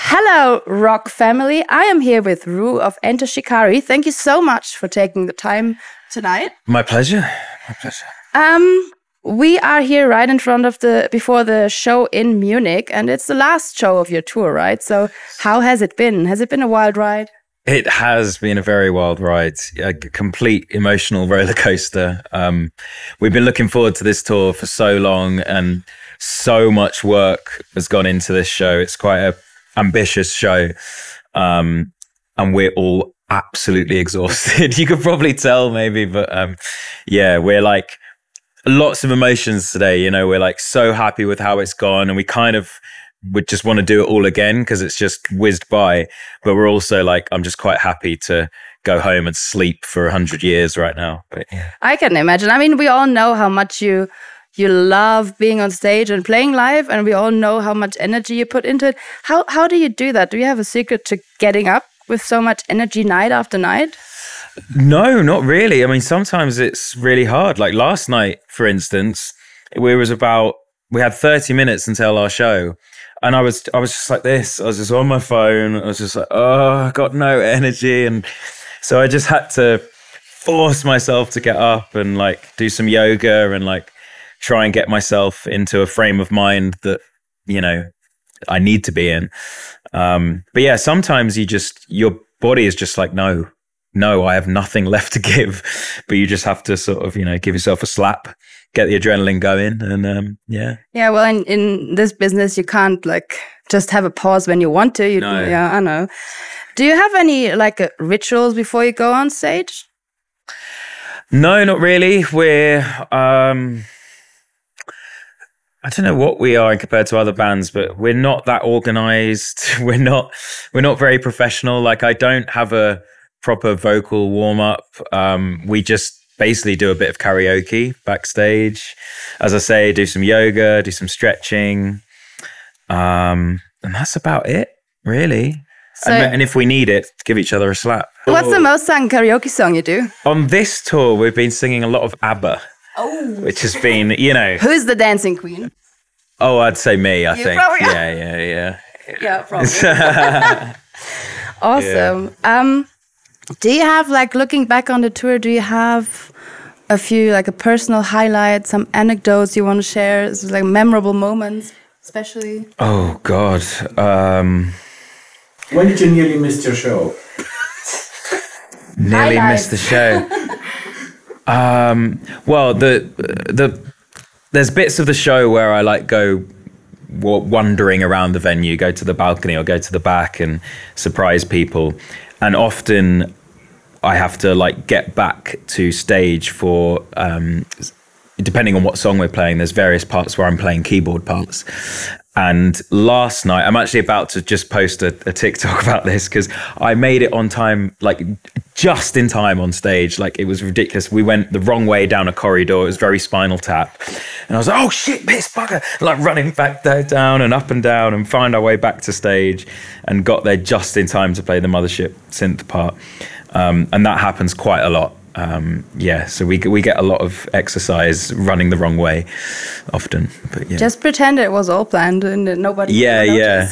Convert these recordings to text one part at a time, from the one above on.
Hello, Rock family. I am here with Rou of Enter Shikari. Thank you so much for taking the time tonight. My pleasure. My pleasure. We are here right in front of before the show in Munich, and it's the last show of your tour, right? So how has it been? Has it been a wild ride? It has been a very wild ride, a complete emotional roller coaster. We've been looking forward to this tour for so long, and so much work has gone into this show. It's quite an ambitious show, and we're all absolutely exhausted. You could probably tell maybe, but yeah, we're like lots of emotions today. You know, we're like so happy with how it's gone, and we would just want to do it all again because it's just whizzed by. But we're also like, I'm just quite happy to go home and sleep for 100 years right now. But, yeah. I can imagine. I mean, we all know how much you love being on stage and playing live, and we all know how much energy you put into it. How do you do that? Do you have a secret to getting up with so much energy night after night? No, not really. I mean, sometimes it's really hard. Like last night, for instance, we had 30 minutes until our show. And I was just like this. I was just on my phone. I was just like, oh, I got no energy. And so I just had to force myself to get up and like do some yoga and like try and get myself into a frame of mind that, you know, I need to be in. But yeah, sometimes your body is just like, no, I have nothing left to give. But you just have to sort of, you know, give yourself a slap, get the adrenaline going, and yeah. Yeah, well, in this business, you can't like just have a pause when you want to. No. Yeah, I know. Do you have any like rituals before you go on stage? No, not really. We're I don't know what we are compared to other bands, but we're not that organized. We're not very professional. Like I don't have a proper vocal warm up. We just basically do a bit of karaoke backstage. As I say, do some yoga, do some stretching. And that's about it, really. So, and if we need it, give each other a slap. What's the most sung karaoke song you do? On this tour, we've been singing a lot of ABBA. Oh. Which has been, you know. Who's the dancing queen? Oh, I'd say me, I think. Probably, yeah. Yeah, probably. Awesome. Yeah. Do you have, like, looking back on the tour, do you have a few, like, a personal highlight, some anecdotes you want to share, like memorable moments, especially? Oh, God. When did you nearly miss your show? Nearly missed the show. Well, there's bits of the show where I like go wandering around the venue, go to the balcony or go to the back and surprise people. And often I have to like get back to stage for, depending on what song we're playing, there's various parts where I'm playing keyboard parts. And last night, I'm actually about to just post a TikTok about this because I made it on time, like just in time on stage. Like it was ridiculous. We went the wrong way down a corridor. It was very Spinal Tap. And I was like, oh shit, piss bugger. Like running back there, down and find our way back to stage and got there just in time to play the Mothership synth part. And that happens quite a lot. Yeah, so we get a lot of exercise running the wrong way often. But yeah. Just pretend it was all planned and nobody. Yeah.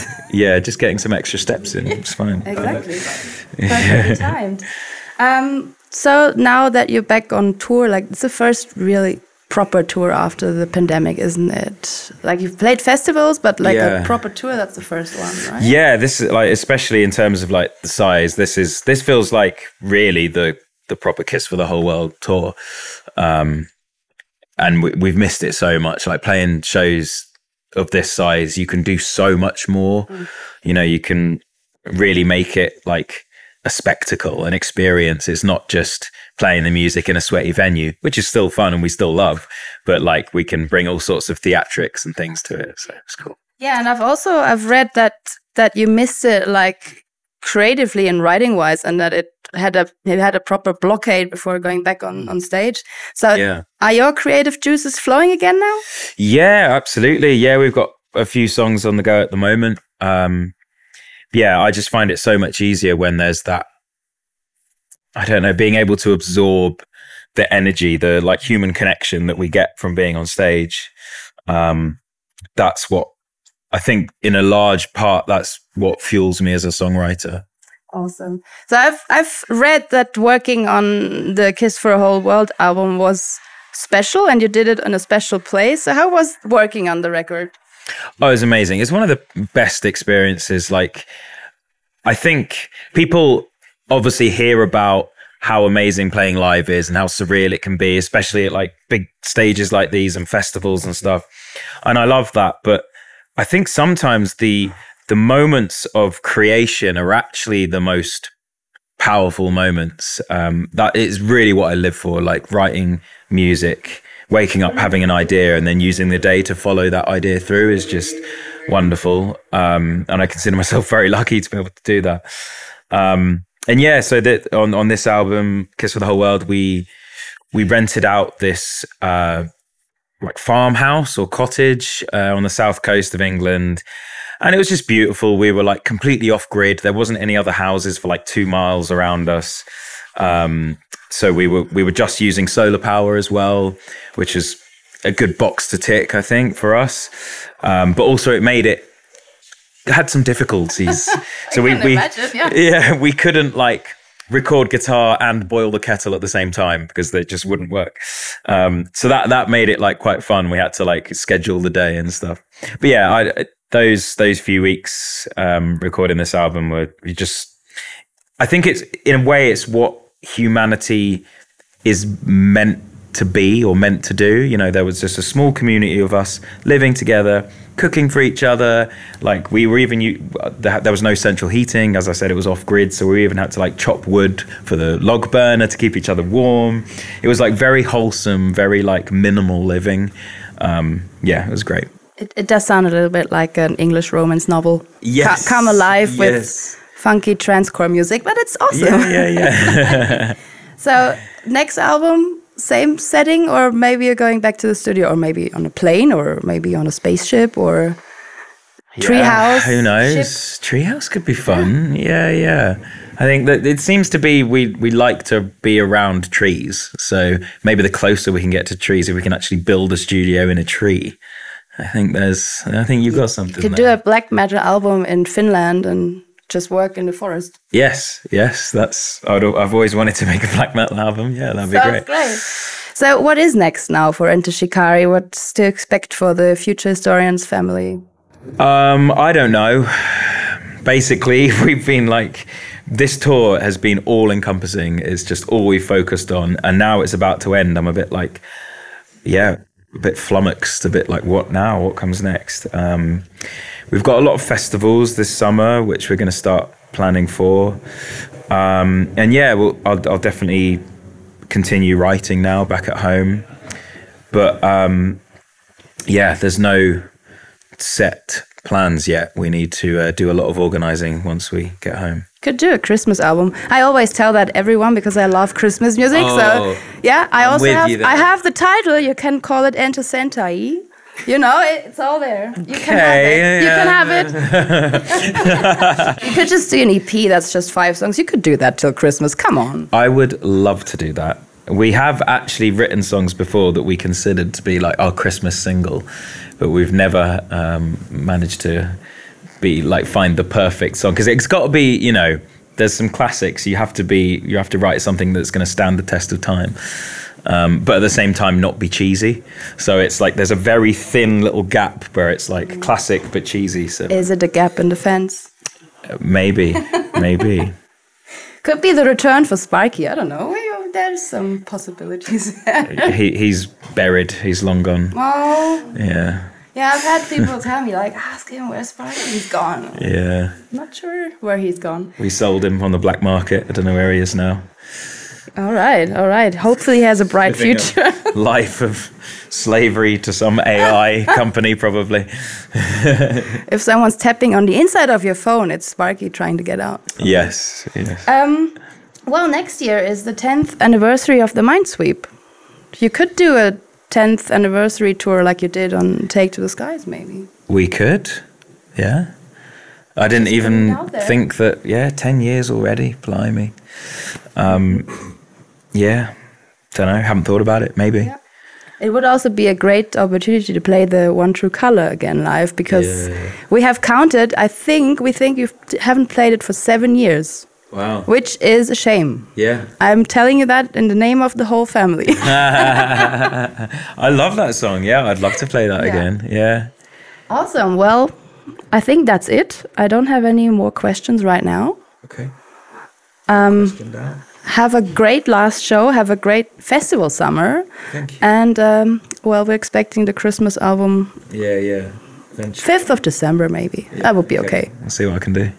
Just getting some extra steps in. It's fine. Exactly. Perfectly timed. So now that you're back on tour, like it's the first really proper tour after the pandemic, isn't it? Like you've played festivals, but like a proper tour, that's the first one, right? Yeah, this is like, especially in terms of like the size, this feels like really the proper Kiss for the Whole World tour. And we've missed it so much. Like playing shows of this size, you can do so much more. You know, you can really make it like a spectacle, an experience. It's not just playing the music in a sweaty venue, which is still fun and we still love, but like we can bring all sorts of theatrics and things to it. So it's cool. Yeah, and I've read that you missed it like creatively and writing wise, and that it had a proper blockade before going back on stage. So are your creative juices flowing again now? Yeah, absolutely. Yeah, we've got a few songs on the go at the moment. Yeah, I just find it so much easier when there's that, I don't know, being able to absorb the energy, the like human connection that we get from being on stage. That's what I think in a large part, that's what fuels me as a songwriter. Awesome. So I've read that working on the Kiss for a Whole World album was special, and you did it in a special place. So how was working on the record? Oh, it was amazing. It's one of the best experiences. Like, I think people obviously hear about how amazing playing live is and how surreal it can be, especially at like big stages like these and festivals and stuff. And I love that. But I think sometimes the moments of creation are actually the most powerful moments. That is really what I live for, like writing music, waking up, having an idea, and then using the day to follow that idea through is just wonderful. And I consider myself very lucky to be able to do that. And yeah, so that on this album, Kiss for the Whole World, we rented out this like farmhouse or cottage on the south coast of England. And it was just beautiful. We were like completely off grid. There wasn't any other houses for like 2 miles around us. So we were just using solar power as well, which is a good box to tick, I think, for us. But also it had some difficulties. So we we couldn't like record guitar and boil the kettle at the same time because they just wouldn't work. So that made it like quite fun. We had to like schedule the day and stuff. But yeah, those few weeks recording this album I think it's, in a way, it's what humanity is meant to be or meant to do. You know, there was just a small community of us living together, cooking for each other. Like we were even, there was no central heating. As I said, it was off grid. So we even had to like chop wood for the log burner to keep each other warm. It was like very wholesome, very like minimal living. Yeah, it was great. It does sound a little bit like an English romance novel. Yes. Come alive with funky transcore music, but it's awesome. Yeah. So next album, same setting, or maybe you're going back to the studio, or maybe on a plane, or maybe on a spaceship, or treehouse. Who knows? Treehouse could be fun. Yeah. I think that it seems to be we like to be around trees. So maybe the closer we can get to trees, if we can actually build a studio in a tree. I think you've got something. You could do a black metal album in Finland and just work in the forest. Yes. I've always wanted to make a black metal album. Yeah, that'd be great. So what is next now for Enter Shikari? What's to expect for the Future Historians family? I don't know. Basically, we've been like, this tour has been all encompassing. It's just all we focused on. And now it's about to end. I'm a bit like, a bit flummoxed, a bit like, what now? What comes next? We've got a lot of festivals this summer, which we're going to start planning for. And yeah, I'll definitely continue writing now back at home. But yeah, there's no set plans yet. We need to do a lot of organizing once we get home. Could do a Christmas album. I always tell that everyone because I love Christmas music. So yeah, I have the title. You can call it Enter Shikari. You know, it's all there. You can have it. You can have it. You could just do an EP that's just 5 songs. You could do that till Christmas. Come on. I would love to do that. We have actually written songs before that we considered to be like our Christmas single, but we've never managed to find the perfect song, because it's got to be, you know, there's some classics. You have to write something that's going to stand the test of time. But at the same time not be cheesy. So it's like there's a very thin little gap where it's like classic but cheesy. So is it a gap in the fence? Maybe. Could be the return for Sparky. I don't know. There's some possibilities. He's buried. He's long gone. Oh. Yeah. Yeah, I've had people tell me, like, ask him where's Sparky. He's gone. Yeah. Not sure where he's gone. We sold him on the black market. I don't know where he is now. All right. Hopefully he has a bright future. Life of slavery to some AI company, probably. If someone's tapping on the inside of your phone, it's Sparky trying to get out. Yes. Well, next year is the 10th anniversary of the Minesweep. You could do a 10th anniversary tour like you did on Take to the Skies, maybe. We could, yeah. I didn't even think that, 10 years already, blimey. Yeah, don't know, haven't thought about it, maybe. Yeah. It would also be a great opportunity to play the One True Color again live, because we have counted, we think you haven't played it for 7 years. Wow. Which is a shame. Yeah. I'm telling you that in the name of the whole family. I love that song. Yeah, I'd love to play that again. Yeah. Awesome. Well, I think that's it. I don't have any more questions right now. Okay. Have a great last show. Have a great festival summer. Thank you. And, we're expecting the Christmas album. Yeah. 5th of December, maybe. That would be okay. I'll see what I can do.